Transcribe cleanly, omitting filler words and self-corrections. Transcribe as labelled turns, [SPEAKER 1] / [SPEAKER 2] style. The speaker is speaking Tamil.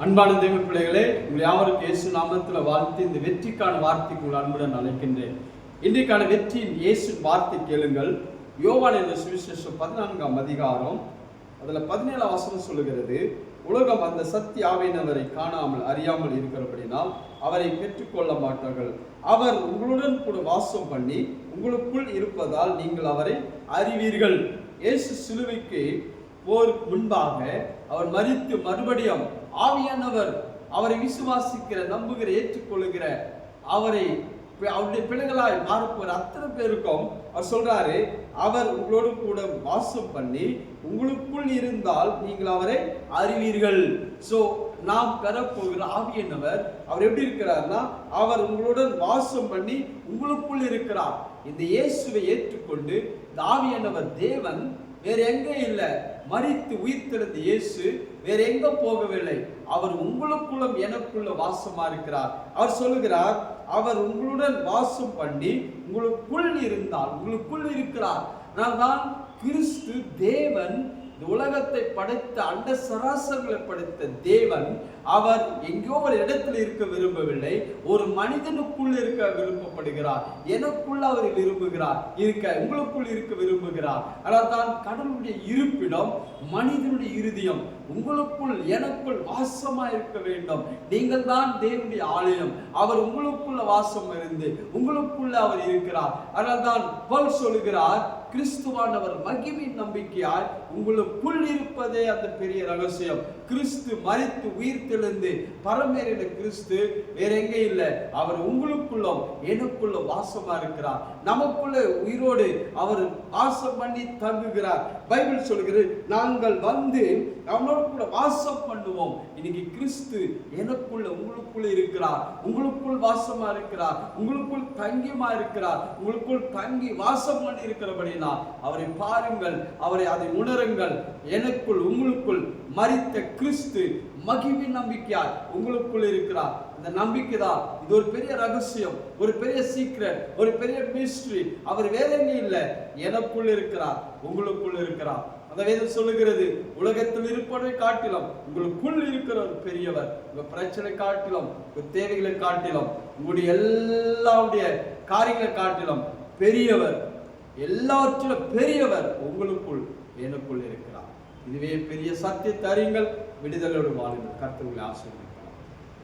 [SPEAKER 1] அன்பான தெய்வ பிள்ளைகளே, உங்கள் யாவருக்கும் இயேசு நாமத்தில் வாழ்த்து இந்த வெற்றிக்கான வார்த்தைக்கு உங்கள் அன்புடன் அழைக்கின்றேன். இன்றைக்கான வெற்றியின் இயேசு வார்த்தை கேளுங்கள். யோவான் என்ற சுவிசேஷம் 14ஆம் அதிகாரம் அதில் 17ஆம் வசனம் சொல்லுகிறது, உலகம் அந்த சத்திய ஆவியானவரை காணாமல் அறியாமல் இருக்கிறபடினால் அவரை பெற்றுக்கொள்ள மாட்டார்கள். அவர் உங்களுடன் கூட வாசம் பண்ணி உங்களுக்குள் இருப்பதால் நீங்கள் அவரை அறிவீர்கள். இயேசு சிலுவைக்கு போருக்கு முன்பாக அவர் மரித்து மறுபடியும் ஆவியானவர் அவரை விசுவாசிக்கிற, நம்புகிற, ஏற்றுக்கொள்ளுகிற, அவருடைய பிள்ளைகளாய் மாறப்போற அத்தனை பேருக்கும் அவர் சொல்றாரு, அவர் உங்களோடு கூட வாசம் பண்ணி உங்களுக்குள் இருந்தால் நீங்கள் அவரை அறிவீர்கள். சோ நாம் பெறப்போகிற ஆவியானவர் அவர் எப்படி இருக்கிறார்னா, அவர் உங்களுடன் வாசம் பண்ணி உங்களுக்குள் இருக்கிறார். இந்த இயேசுவை ஏற்றுக்கொண்டு இந்த ஆவியானவர் தேவன் வேற எங்க இல்ல, மரித்து உயிர்த்தெழுந்த இயேசு வேற எங்க போகவில்லை. அவர் உங்களுக்குள்ளும் எனக்குள்ள வாசமா இருக்கிறார். அவர் சொல்லுகிறார், அவர் உங்களுடன் வாசம் பண்ணி உங்களுக்குள் இருந்தால் உங்களுக்குள் இருக்கிறார். நான் தான் கிறிஸ்து. தேவன் இந்த உலகத்தை படைத்த, அண்ட சராசரங்களை படைத்த தேவன் அவர் எங்கோ ஒரு இடத்துல இருக்க விரும்பவில்லை, ஒரு மனிதனுக்குள் இருக்க விரும்பப்படுகிறார். எனக்குள்ள அவர் விரும்புகிறார் இருக்க, உங்களுக்குள் இருக்க விரும்புகிறார். ஆனால் தான் கடவுளுடைய இருப்பிடம் மனிதனுடைய இருதயம். உங்களுக்குள் எனக்குள் வாசமா இருக்க வேண்டும். நீங்கள் தான் தேவனுடைய ஆலயம். அவர் உங்களுக்குள்ள வாசம் இருந்து உங்களுக்குள்ள அவர் இருக்கிறார். ஆனால் தான் பவுல் சொல்லுகிறார், கிறிஸ்துவானவர் மகிமையின் நம்பிக்கையாய் உங்களுக்குள் இருப்பதே அந்த பெரிய ரகசியம். கிறிஸ்து மரித்து உயிர்த்தெழுந்து பரமேறின கிறிஸ்து வேற எங்க இல்லை, அவர் உங்களுக்குள்ளும் எனக்குள்ள வாசமா இருக்கிறார். நமக்குள்ள உயிரோடு அவர் வாசம் பண்ணி தங்குகிறார். பைபிள் சொல்கிறது, நாங்கள் வந்து அவனோடு கூட வாசம் பண்ணுவோம். இன்னைக்கு கிறிஸ்து எனக்குள்ள உங்களுக்குள்ள இருக்கிறார், உங்களுக்குள் வாசமா இருக்கிறார், உங்களுக்குள் தங்கியமா இருக்கிறார். உங்களுக்குள் தங்கி வாசம் பண்ணி இருக்கிறபடினால் அவரை பாருங்கள், அவரை அதை உணருங்கள். எனக்குள் உங்களுக்குள் மரித்த கிறிஸ்து மகிமை நம்பிக்கையால் உங்களுக்குள் இருக்கிறார். இந்த நம்பிக்கை தான், இது ஒரு பெரிய ரகசியம், ஒரு பெரிய சீக்ரெட், ஒரு பெரிய மிஸ்ட்ரி. அவர் வேற எங்க இல்லை, எனக்குள் இருக்கிறார், உங்களுக்குள் இருக்கிறார். அந்த வேதம் சொல்லுகிறது, உலகத்தில் இருப்பதை காட்டிலும் உங்களுக்குள் இருக்கிற ஒரு பெரியவர். உங்க பிரச்சனை காட்டிலும், உங்க தேவைகளை காட்டிலும், உங்களுடைய எல்லாருடைய காரியங்களை காட்டிலும் பெரியவர், எல்லாவற்றிலும் பெரியவர் உங்களுக்குள் எனக்குள் இருக்கிறார். இதுவே பெரிய சத்தியத்தை அறியுங்கள், விடுதலோடு வாழுங்கள். கர்த்தர் உங்களை ஆசீர்வதிப்பார்.